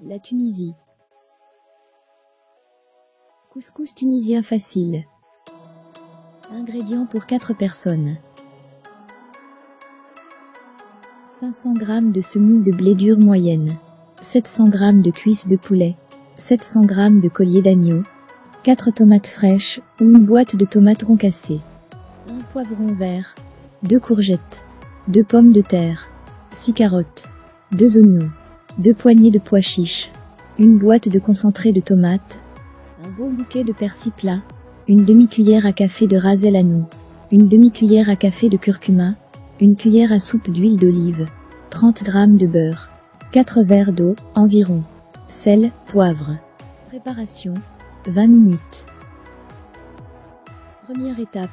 La Tunisie. Couscous tunisien facile. Ingrédients pour 4 personnes. 500 g de semoule de blé dur moyenne, 700 g de cuisses de poulet, 700 g de collier d'agneau, 4 tomates fraîches ou une boîte de tomates concassées, 1 poivron vert, 2 courgettes, 2 pommes de terre, 6 carottes, 2 oignons, 2 poignées de pois chiches, une boîte de concentré de tomates, un beau bouquet de persil plat, une demi-cuillère à café de ras el hanout, une demi-cuillère à café de curcuma, une cuillère à soupe d'huile d'olive, 30 g de beurre, 4 verres d'eau environ, sel, poivre. Préparation, 20 minutes. Première étape.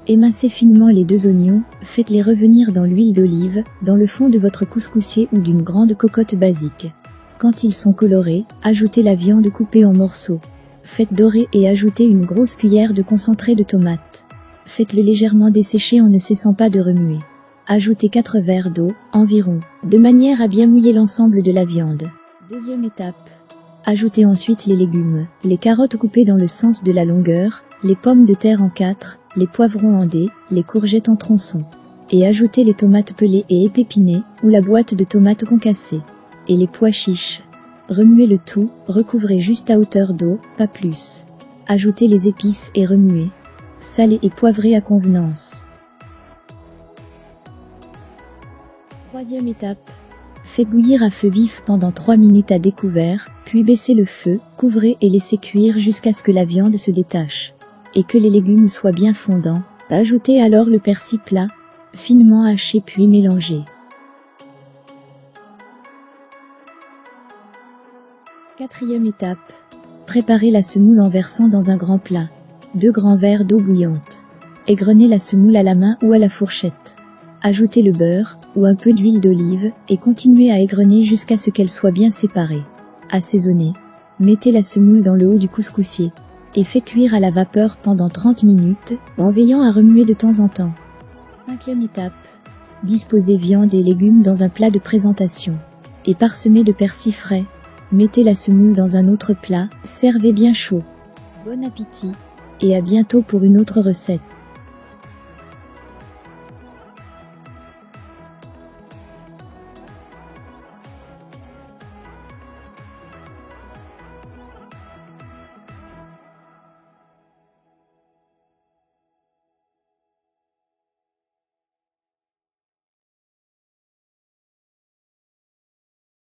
Émincez finement les 2 oignons, faites-les revenir dans l'huile d'olive, dans le fond de votre couscoussier ou d'une grande cocotte basique. Quand ils sont colorés, ajoutez la viande coupée en morceaux. Faites dorer et ajoutez une grosse cuillère de concentré de tomate. Faites-le légèrement dessécher en ne cessant pas de remuer. Ajoutez 4 verres d'eau, environ, de manière à bien mouiller l'ensemble de la viande. Deuxième étape. Ajoutez ensuite les légumes, les carottes coupées dans le sens de la longueur, les pommes de terre en 4, les poivrons en dés, les courgettes en tronçons. Et ajoutez les tomates pelées et épépinées, ou la boîte de tomates concassées. Et les pois chiches. Remuez le tout, recouvrez juste à hauteur d'eau, pas plus. Ajoutez les épices et remuez. Salez et poivrez à convenance. Troisième étape. Faites bouillir à feu vif pendant 3 minutes à découvert, puis baissez le feu, couvrez et laissez cuire jusqu'à ce que la viande se détache. Et que les légumes soient bien fondants. Ajoutez alors le persil plat, finement haché puis mélangez. Quatrième étape. Préparez la semoule en versant dans un grand plat 2 grands verres d'eau bouillante. Égrenez la semoule à la main ou à la fourchette. Ajoutez le beurre ou un peu d'huile d'olive et continuez à égrener jusqu'à ce qu'elle soit bien séparée. Assaisonnez. Mettez la semoule dans le haut du couscoussier et faites cuire à la vapeur pendant 30 minutes en veillant à remuer de temps en temps. Cinquième étape. Disposez viande et légumes dans un plat de présentation et parsemez de persil frais. Mettez la semoule dans un autre plat, servez bien chaud. Bon appétit et à bientôt pour une autre recette.